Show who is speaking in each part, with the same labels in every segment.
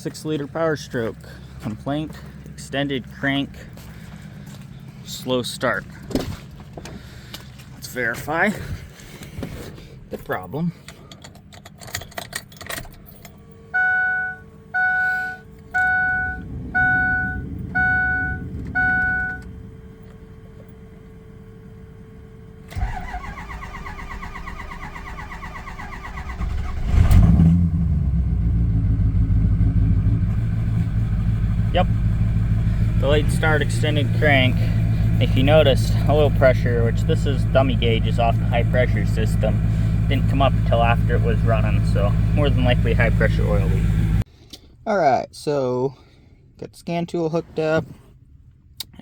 Speaker 1: 6-liter Power Stroke. Complaint, extended crank, slow start. Let's verify the problem. Yep, delayed start, extended crank. If you noticed, oil pressure, which this is dummy gauges off the high pressure system, didn't come up until after it was running, so more than likely high pressure oil leak. Alright, so got the scan tool hooked up.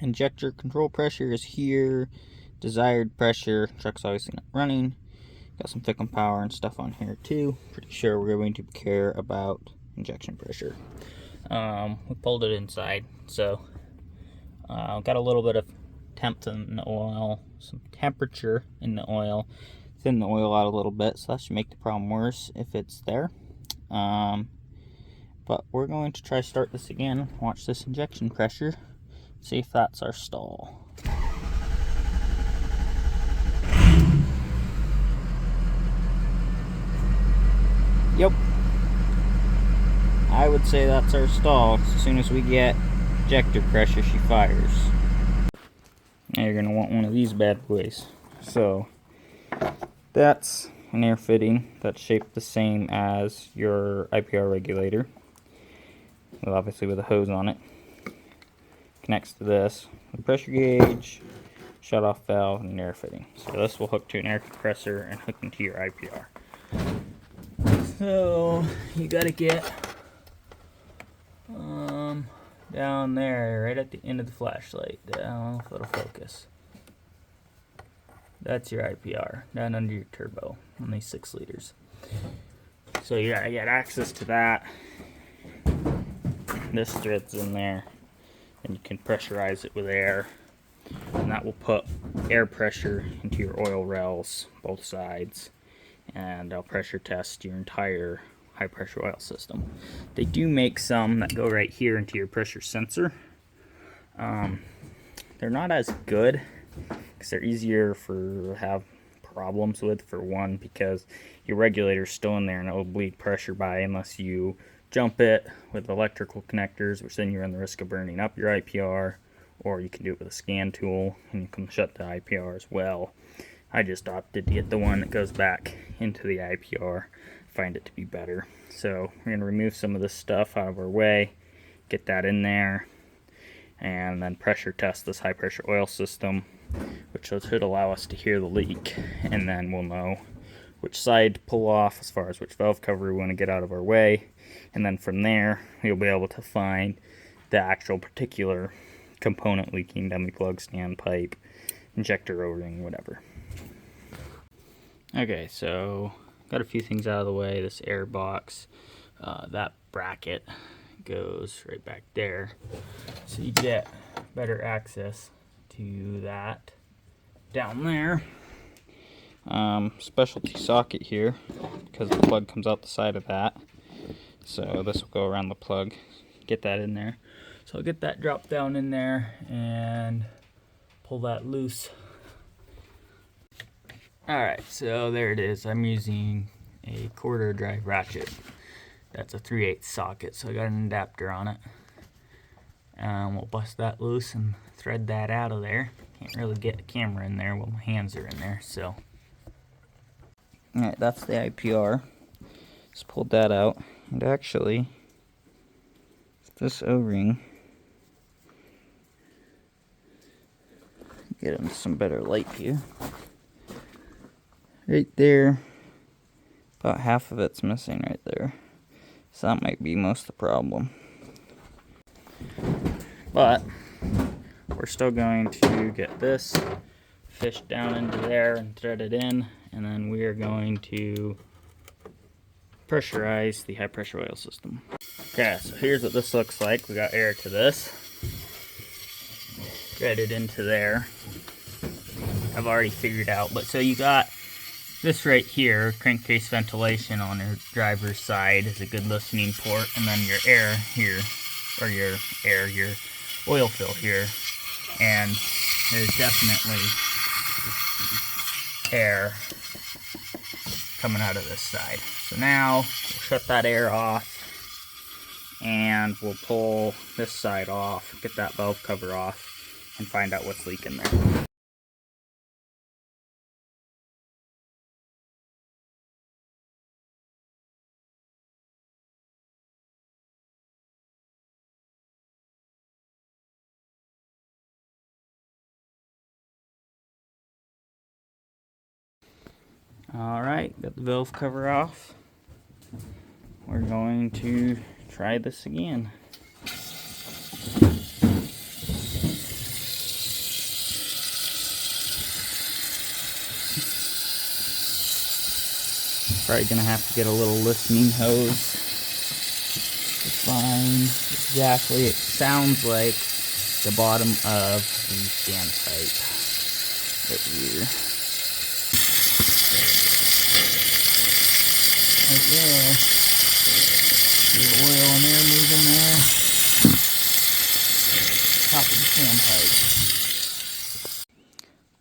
Speaker 1: Injector control pressure is here. Desired pressure, truck's obviously not running. Got some thick on power and stuff on here too. Pretty sure we're going to care about injection pressure. We pulled it inside, so got a little bit of temp in the oil, some temperature in the oil, thin the oil out a little bit, so that should make the problem worse if it's there. But we're going to try start this again, watch this injection pressure, see if that's our stall. Yep, I would say that's our stall. As soon as we get injector pressure, she fires. Now you're going to want one of these bad boys. So that's an air fitting that's shaped the same as your IPR regulator, obviously with a hose on it. Connects to this, the pressure gauge, shut-off valve, and an air fitting. So this will hook to an air compressor and hook into your IPR. So you got to get down there, right at the end of the flashlight. I don't know if it'll focus. That's your IPR, down under your turbo on these 6 liters. So you gotta get access to that. This thread's in there, and you can pressurize it with air, and that will put air pressure into your oil rails, both sides, and I'll pressure test your entire high pressure oil system. They do make some that go right here into your pressure sensor. They're not as good because they're easier to have problems with, for one, because your regulator's still in there and it will bleed pressure by unless you jump it with electrical connectors, which then you run the risk of burning up your IPR, or you can do it with a scan tool and you can shut the IPR as well. I just opted to get the one that goes back into the IPR. Find it to be better. So we're going to remove some of this stuff out of our way, get that in there, and then pressure test this high pressure oil system, which should allow us to hear the leak, and then we'll know which side to pull off as far as which valve cover we want to get out of our way, and then from there you'll be able to find the actual particular component leaking, dummy plug, standpipe, injector O-ring, whatever. Okay, so got a few things out of the way. This air box, that bracket goes right back there, so you get better access to that down there. Specialty socket here because the plug comes out the side of that, so this will go around the plug, get that in there. So I'll get that dropped down in there and pull that loose. Alright, so there it is. I'm using a quarter drive ratchet. That's a 3/8 socket, so I got an adapter on it. We'll bust that loose and thread that out of there. Can't really get the camera in there while my hands are in there, so. Alright, that's the IPR. Just pulled that out. And actually, this O-ring, get into some better light here. Right there, about half of it's missing right there. So that might be most of the problem. But we're still going to get this fished down into there and thread it in, and then we are going to pressurize the high pressure oil system. Okay, so here's what this looks like. We got air to this. Thread it into there. I've already figured out, but so you got This right here, crankcase ventilation on your driver's side, is a good listening port, and then your air here, or your oil fill here, and there's definitely air coming out of this side. So now we'll shut that air off, and we'll pull this side off, get that valve cover off, and find out what's leaking there. Alright, got the valve cover off. We're going to try this again. Probably gonna have to get a little listening hose to find exactly. It sounds like the bottom of the standpipe right here. Right there. See the oil and air moving there. Top of the standpipe.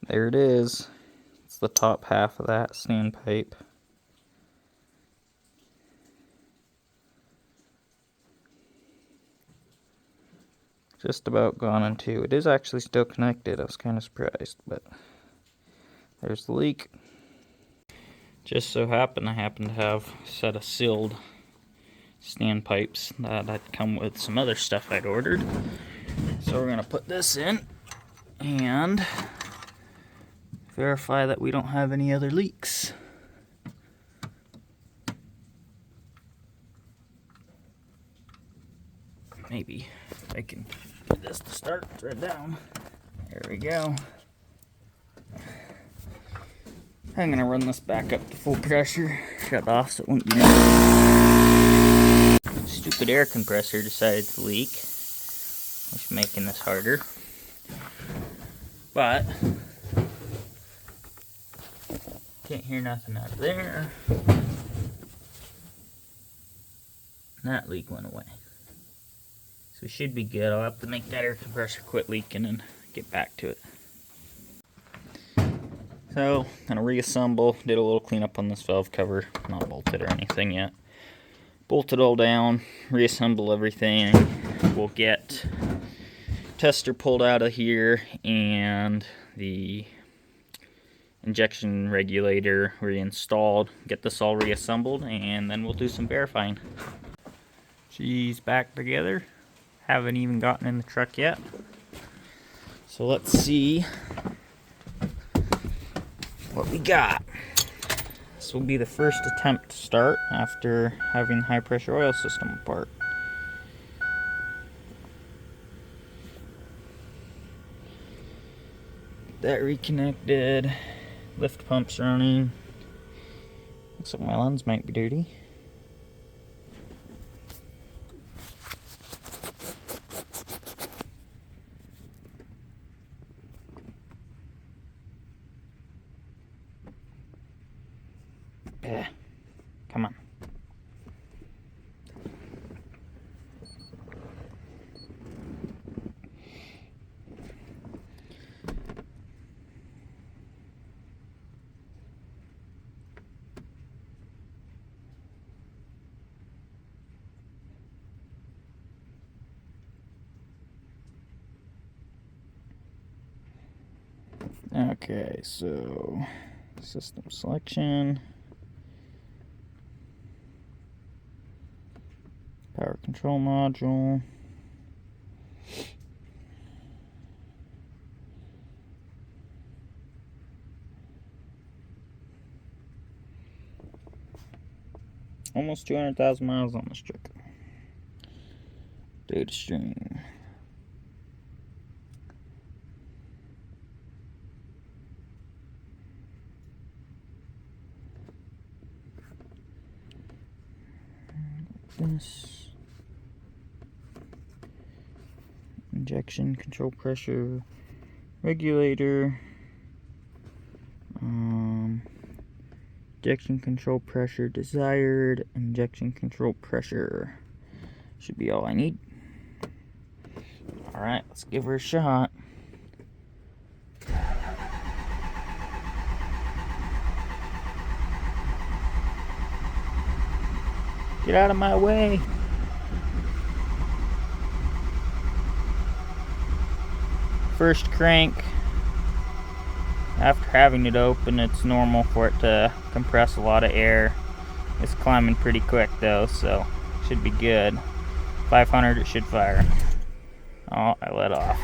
Speaker 1: There it is. It's the top half of that standpipe. Just about gone in two. It is actually still connected. I was kind of surprised, but there's the leak. Just so happened I happen to have a set of sealed standpipes that had come with some other stuff I'd ordered. So we're gonna put this in and verify that we don't have any other leaks. Maybe if I can get this to start, thread down. There we go. I'm gonna run this back up to full pressure, shut off so it won't be noisy. Stupid air compressor decided to leak, which is making this harder. But can't hear nothing out of there. That leak went away. So we should be good. I'll have to make that air compressor quit leaking and get back to it. So, gonna reassemble, did a little cleanup on this valve cover, not bolted or anything yet. Bolted all down, reassemble everything. We'll get tester pulled out of here and the injection regulator reinstalled, get this all reassembled, and then we'll do some verifying. She's back together. Haven't even gotten in the truck yet. So let's see what we got. This will be the first attempt to start after having the high pressure oil system apart. That reconnected, lift pumps running. Looks like my lens might be dirty. Come on. Okay, so system selection. Power control module. Almost 200,000 miles on this truck. Data stream. This injection control pressure regulator, Ejection control pressure desired. Injection control pressure should be all I need. Alright, let's give her a shot. Get out of my way. First crank. After having it open, it's normal for it to compress a lot of air. It's climbing pretty quick though, so should be good. 500, it should fire. Oh, I let off.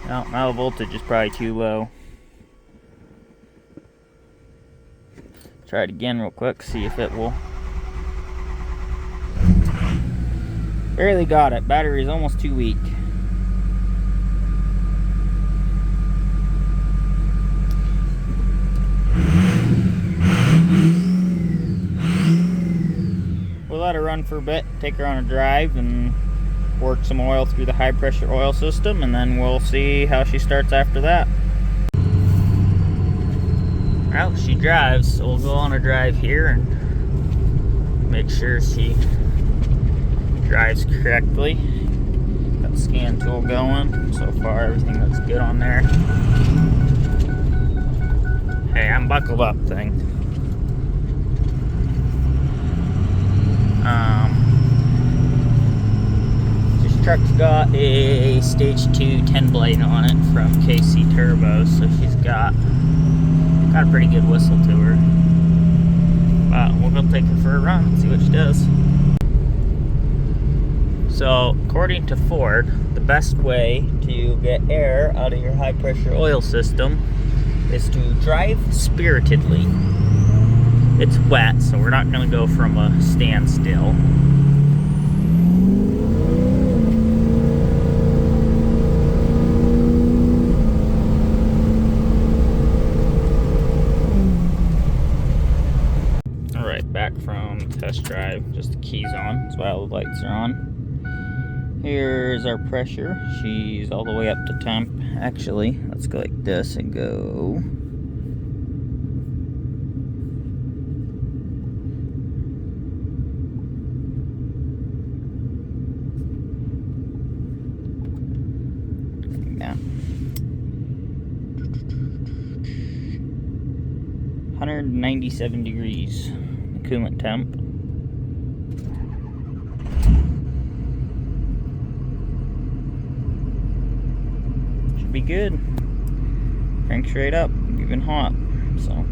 Speaker 1: Well, my voltage is probably too low. Try it again real quick, see if it will. Barely got it. Battery is almost too weak. We'll let her run for a bit, take her on a drive, and work some oil through the high pressure oil system, and then we'll see how she starts after that. Well, she drives, so we'll go on a drive here and make sure she drives correctly. Got the scan tool going. So far, everything looks good on there. Hey, I'm buckled up, thing. This truck's got a stage 2 10 blade on it from KC Turbo, so she's got a pretty good whistle to her. We'll go take her for a run and see what she does. So, according to Ford, the best way to get air out of your high pressure oil system is to drive spiritedly. It's wet, so we're not going to go from a standstill. Back from test drive, just the keys on, that's why all the lights are on. Here's our pressure. She's all the way up to temp. Actually, let's go like this and go. Yeah. 197 degrees. Coolant temp. Should be good. Crank straight up, even hot. So